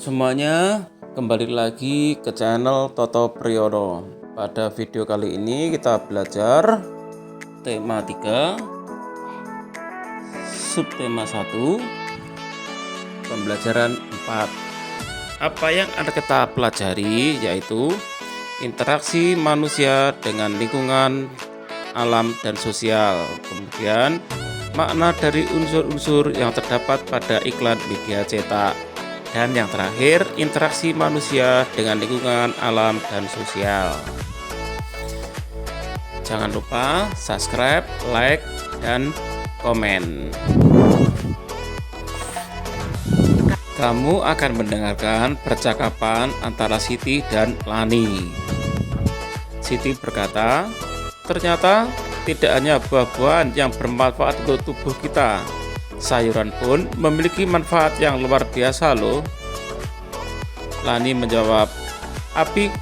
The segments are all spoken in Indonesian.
Semuanya, kembali lagi ke channel Toto Priyono. Pada video kali ini kita belajar tema 3, subtema 1, pembelajaran 4. Apa yang akan kita pelajari yaitu interaksi manusia dengan lingkungan, alam, dan sosial. Kemudian makna dari unsur-unsur yang terdapat pada iklan media cetak. Dan yang terakhir, interaksi manusia dengan lingkungan, alam, dan sosial. Jangan lupa subscribe, like, dan komen. Kamu akan mendengarkan percakapan antara Siti dan Lani. Siti berkata, ternyata tidak hanya buah-buahan yang bermanfaat untuk tubuh kita, sayuran pun memiliki manfaat yang luar biasa loh. Lani menjawab,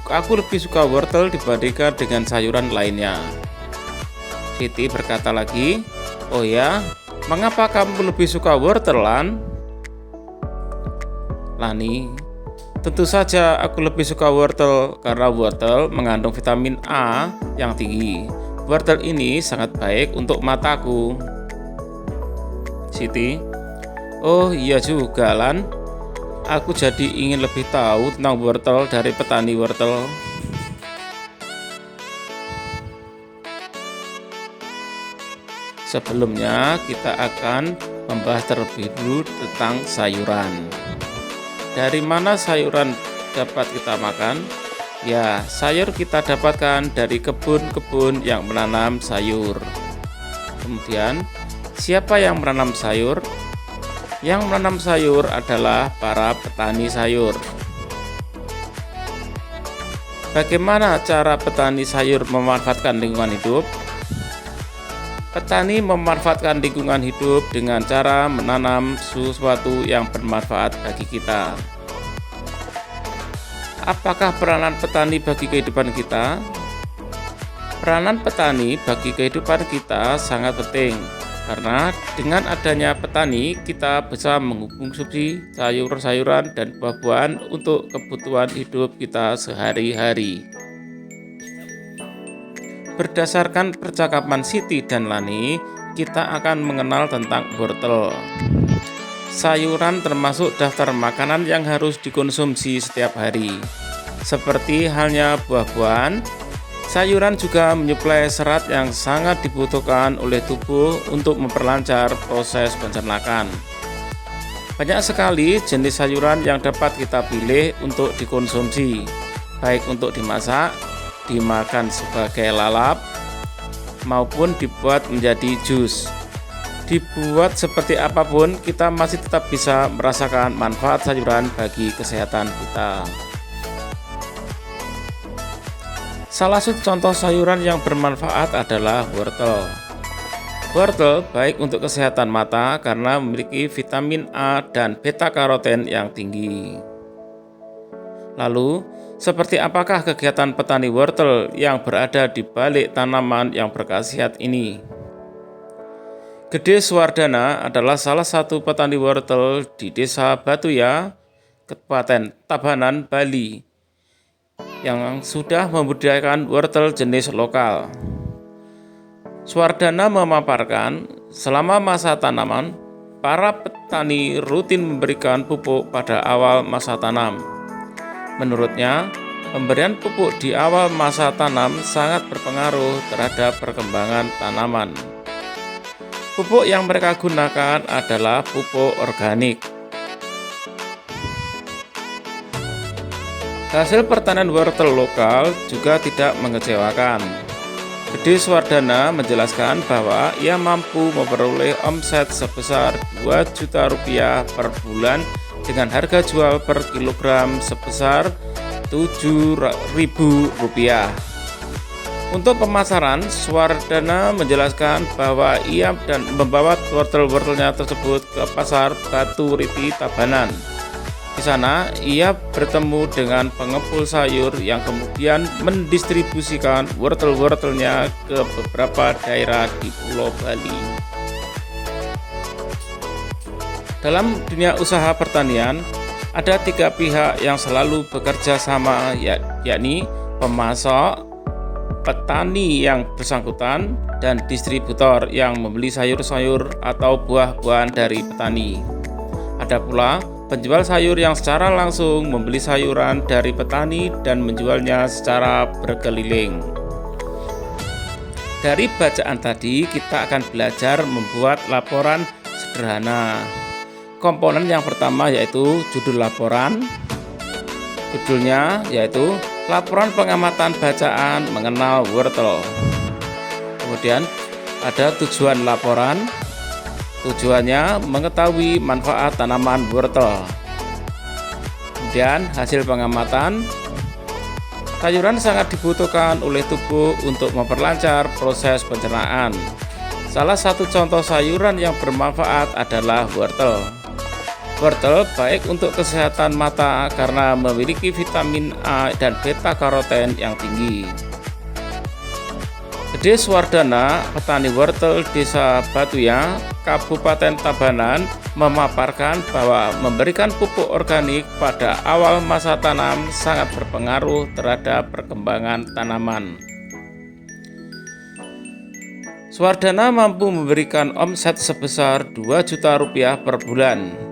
aku lebih suka wortel dibandingkan dengan sayuran lainnya. Siti berkata lagi, oh ya, mengapa kamu lebih suka wortel, Lan? Lani, tentu saja aku lebih suka wortel karena wortel mengandung vitamin A yang tinggi. Wortel ini sangat baik untuk mataku. Siti, oh iya juga, Lan. Aku jadi ingin lebih tahu tentang wortel dari petani wortel. Sebelumnya kita akan membahas terlebih dulu tentang sayuran. Dari mana sayuran dapat kita makan? Ya, sayur kita dapatkan dari kebun-kebun yang menanam sayur. Kemudian, siapa yang menanam sayur? Yang menanam sayur adalah para petani sayur. Bagaimana cara petani sayur memanfaatkan lingkungan hidup? Petani memanfaatkan lingkungan hidup dengan cara menanam sesuatu yang bermanfaat bagi kita. Apakah peranan petani bagi kehidupan kita? Peranan petani bagi kehidupan kita sangat penting. Karena dengan adanya petani, kita bisa mengkonsumsi sayur-sayuran dan buah-buahan untuk kebutuhan hidup kita sehari-hari. Berdasarkan percakapan Siti dan Lani, kita akan mengenal tentang wortel. Sayuran termasuk daftar makanan yang harus dikonsumsi setiap hari. Seperti halnya buah-buahan, sayuran juga menyuplai serat yang sangat dibutuhkan oleh tubuh untuk memperlancar proses pencernaan. Banyak sekali jenis sayuran yang dapat kita pilih untuk dikonsumsi, baik untuk dimasak, dimakan sebagai lalap, maupun dibuat menjadi jus. Dibuat seperti apapun, kita masih tetap bisa merasakan manfaat sayuran bagi kesehatan kita. Salah satu contoh sayuran yang bermanfaat adalah wortel. Wortel baik untuk kesehatan mata karena memiliki vitamin A dan beta-karoten yang tinggi. Lalu, seperti apakah kegiatan petani wortel yang berada di balik tanaman yang berkhasiat ini? Gede Suwardana adalah salah satu petani wortel di Desa Batuya, Kabupaten Tabanan, Bali, yang sudah membudidayakan wortel jenis lokal. Suwardana memaparkan, selama masa tanaman, para petani rutin memberikan pupuk pada awal masa tanam. Menurutnya, pemberian pupuk di awal masa tanam sangat berpengaruh terhadap perkembangan tanaman. Pupuk yang mereka gunakan adalah pupuk organik. Hasil pertanian wortel lokal juga tidak mengecewakan. Gede Suwardana menjelaskan bahwa ia mampu memperoleh omset sebesar Rp2 juta per bulan dengan harga jual per kilogram sebesar Rp7.000. Untuk pemasaran, Swardana menjelaskan bahwa ia dan membawa wortel-wortelnya tersebut ke pasar Batu Riti Tabanan. Di sana, ia bertemu dengan pengepul sayur yang kemudian mendistribusikan wortel-wortelnya ke beberapa daerah di Pulau Bali. Dalam dunia usaha pertanian, ada 3 pihak yang selalu bekerja sama, yakni pemasok, petani yang bersangkutan, dan distributor yang membeli sayur-sayur atau buah-buahan dari petani. Ada pula penjual sayur yang secara langsung membeli sayuran dari petani dan menjualnya secara berkeliling. Dari bacaan tadi, kita akan belajar membuat laporan sederhana. Komponen yang pertama yaitu judul laporan. Judulnya yaitu laporan pengamatan bacaan mengenal wortel. Kemudian ada tujuan laporan. Tujuannya mengetahui manfaat tanaman wortel. Kemudian hasil pengamatan. Sayuran sangat dibutuhkan oleh tubuh untuk memperlancar proses pencernaan. Salah satu contoh sayuran yang bermanfaat adalah wortel. Wortel baik untuk kesehatan mata karena memiliki vitamin A dan beta karoten yang tinggi. Dede Swardana, petani wortel Desa Batuya, Kabupaten Tabanan, memaparkan bahwa memberikan pupuk organik pada awal masa tanam sangat berpengaruh terhadap perkembangan tanaman. Swardana mampu memberikan omset sebesar Rp2 juta per bulan.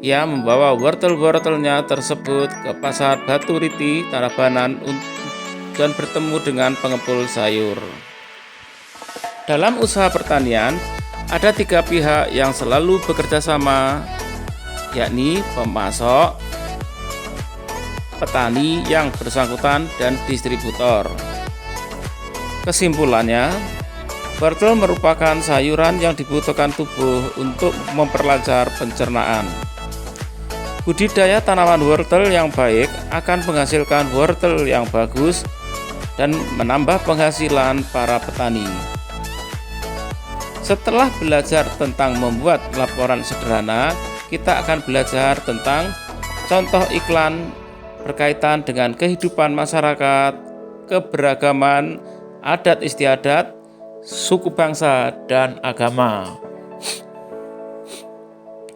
Ia membawa wortel-wortelnya tersebut ke pasar Batu Riti, Tabanan dan bertemu dengan pengepul sayur. Dalam usaha pertanian, ada 3 pihak yang selalu bekerja sama, yakni pemasok, petani yang bersangkutan, dan distributor. Kesimpulannya, wortel merupakan sayuran yang dibutuhkan tubuh untuk memperlancar pencernaan. Budidaya tanaman wortel yang baik akan menghasilkan wortel yang bagus dan menambah penghasilan para petani. Setelah belajar tentang membuat laporan sederhana, kita akan belajar tentang contoh iklan berkaitan dengan kehidupan masyarakat, keberagaman, adat istiadat, suku bangsa, dan agama.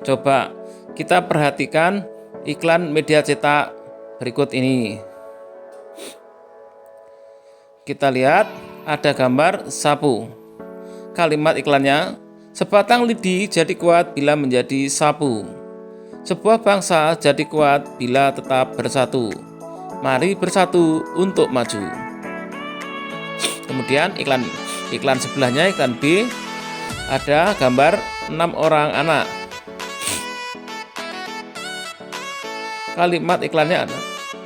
Coba kita perhatikan iklan media cetak berikut ini. Kita lihat ada gambar sapu. Kalimat iklannya, sebatang lidi jadi kuat bila menjadi sapu. Sebuah bangsa jadi kuat bila tetap bersatu. Mari bersatu untuk maju. Kemudian iklan sebelahnya, iklan B, ada gambar 6 orang anak. Kalimat iklannya ada,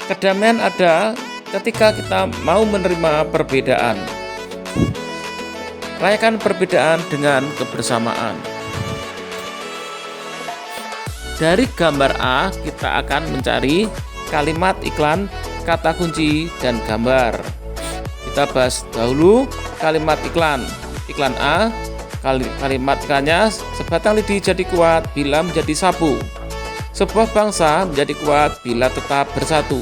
kedamaian ada ketika kita mau menerima perbedaan. Rayakan perbedaan dengan kebersamaan. Dari gambar A, kita akan mencari kalimat iklan, kata kunci, dan gambar. Kita bahas dahulu kalimat iklan. Iklan A, kalimat iklannya, sebatang lidi jadi kuat bila menjadi sapu. Sebuah bangsa menjadi kuat bila tetap bersatu.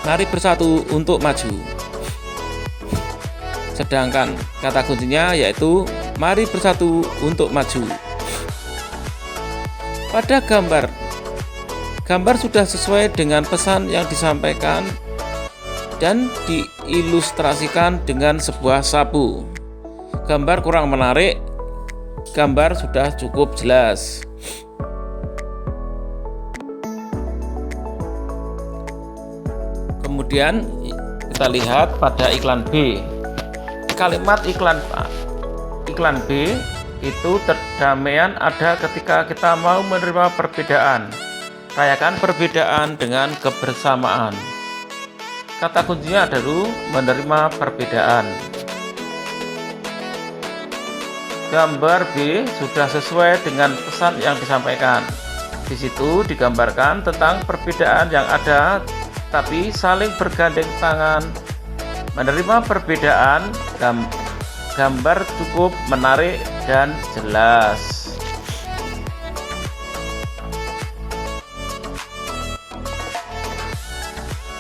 Mari bersatu untuk maju. Sedangkan kata kuncinya yaitu mari bersatu untuk maju. Pada gambar sudah sesuai dengan pesan yang disampaikan dan diilustrasikan dengan sebuah sapu. Gambar kurang menarik, gambar sudah cukup jelas. Kemudian kita lihat pada iklan B. Kalimat iklan B itu, perdamaian ada ketika kita mau menerima perbedaan. Rayakan perbedaan dengan kebersamaan. Kata kuncinya adalah menerima perbedaan. Gambar B sudah sesuai dengan pesan yang disampaikan. Di situ digambarkan tentang perbedaan yang ada tapi saling bergandeng tangan. Menerima perbedaan, gambar cukup menarik dan jelas.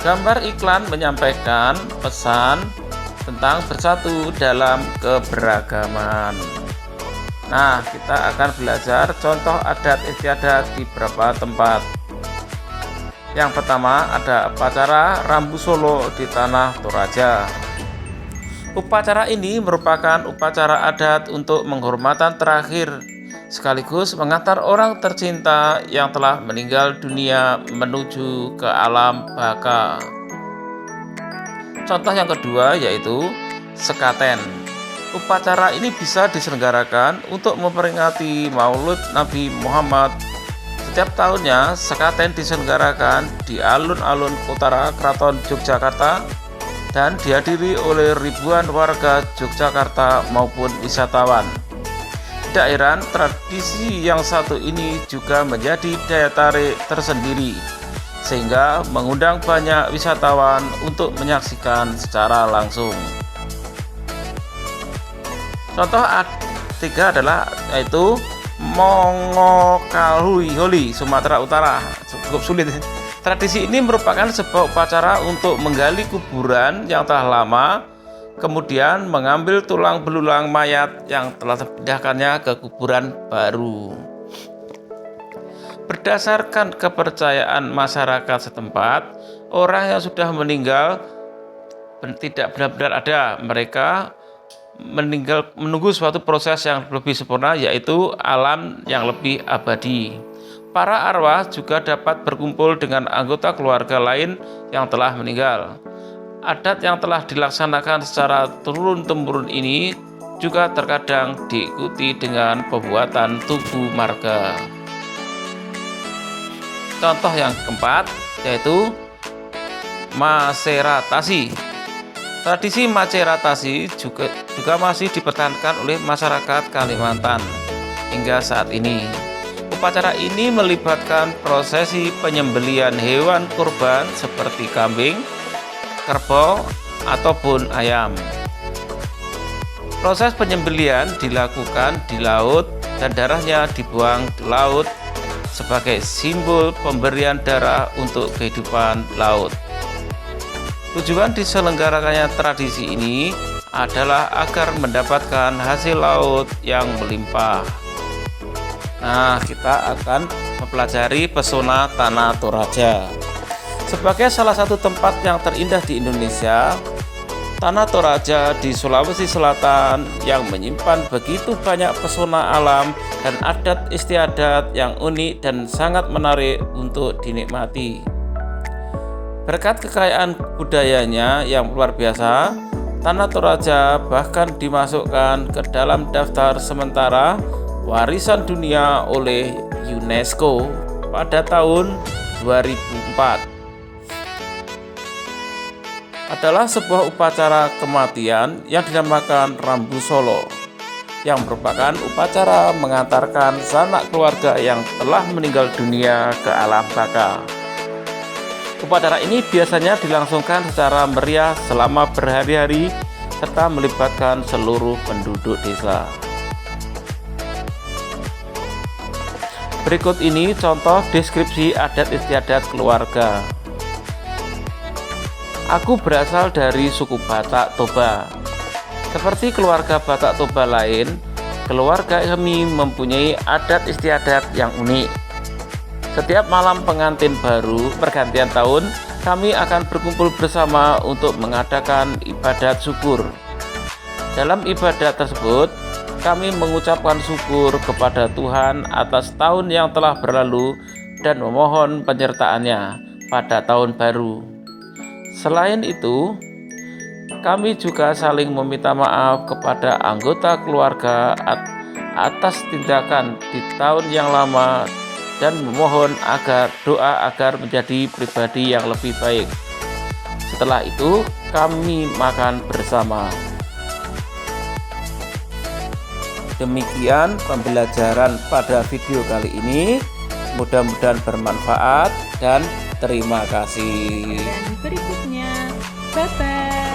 Gambar iklan menyampaikan pesan tentang bersatu dalam keberagaman. Nah, kita akan belajar contoh adat istiadat di beberapa tempat. Yang pertama ada upacara Rambu Solo di Tanah Toraja. Upacara ini merupakan upacara adat untuk penghormatan terakhir sekaligus mengantar orang tercinta yang telah meninggal dunia menuju ke alam baka. Contoh yang kedua yaitu sekaten. Upacara ini bisa diselenggarakan untuk memperingati Maulid Nabi Muhammad. Setiap tahunnya sekaten diselenggarakan di alun-alun utara Keraton Yogyakarta dan dihadiri oleh ribuan warga Yogyakarta maupun wisatawan. Tidak heran, tradisi yang satu ini juga menjadi daya tarik tersendiri, sehingga mengundang banyak wisatawan untuk menyaksikan secara langsung. Contoh ketiga adalah yaitu Mongokaluholi, Sumatera Utara. Cukup sulit. Tradisi ini merupakan sebuah upacara untuk menggali kuburan yang telah lama, kemudian mengambil tulang belulang mayat yang telah dipindahkannya ke kuburan baru. Berdasarkan kepercayaan masyarakat setempat, orang yang sudah meninggal tidak benar-benar ada. Mereka menunggu suatu proses yang lebih sempurna, yaitu alam yang lebih abadi. Para arwah juga dapat berkumpul dengan anggota keluarga lain yang telah meninggal. Adat yang telah dilaksanakan secara turun-temurun ini juga terkadang diikuti dengan pembuatan tugu marga. Contoh yang keempat yaitu maceratasi. Tradisi maceratasi juga masih dipertahankan oleh masyarakat Kalimantan hingga saat ini. Upacara ini melibatkan prosesi penyembelihan hewan kurban seperti kambing, kerbau, ataupun ayam. Proses penyembelihan dilakukan di laut dan darahnya dibuang di laut sebagai simbol pemberian darah untuk kehidupan laut. Tujuan diselenggarakannya tradisi ini adalah agar mendapatkan hasil laut yang melimpah. Nah, kita akan mempelajari pesona Tanah Toraja. Sebagai salah satu tempat yang terindah di Indonesia, Tanah Toraja di Sulawesi Selatan yang menyimpan begitu banyak pesona alam dan adat istiadat yang unik dan sangat menarik untuk dinikmati. Berkat kekayaan budayanya yang luar biasa, Tanah Toraja bahkan dimasukkan ke dalam daftar sementara warisan dunia oleh UNESCO pada tahun 2004. Adalah sebuah upacara kematian yang dinamakan Rambu Solo, yang merupakan upacara mengantarkan sanak keluarga yang telah meninggal dunia ke alam baka. Upacara ini biasanya dilangsungkan secara meriah selama berhari-hari serta melibatkan seluruh penduduk desa. Berikut ini contoh deskripsi adat istiadat keluarga. Aku berasal dari suku Batak Toba. Seperti keluarga Batak Toba lain, keluarga kami mempunyai adat istiadat yang unik. Setiap malam pengantin baru pergantian tahun, kami akan berkumpul bersama untuk mengadakan ibadat syukur. Dalam ibadat tersebut, kami mengucapkan syukur kepada Tuhan atas tahun yang telah berlalu dan memohon penyertaannya pada tahun baru. Selain itu, kami juga saling meminta maaf kepada anggota keluarga atas tindakan di tahun yang lama dan memohon doa agar menjadi pribadi yang lebih baik. Setelah itu, kami makan bersama. Demikian pembelajaran pada video kali ini. Mudah-mudahan bermanfaat dan Terima kasih. Dan berikutnya, bye-bye.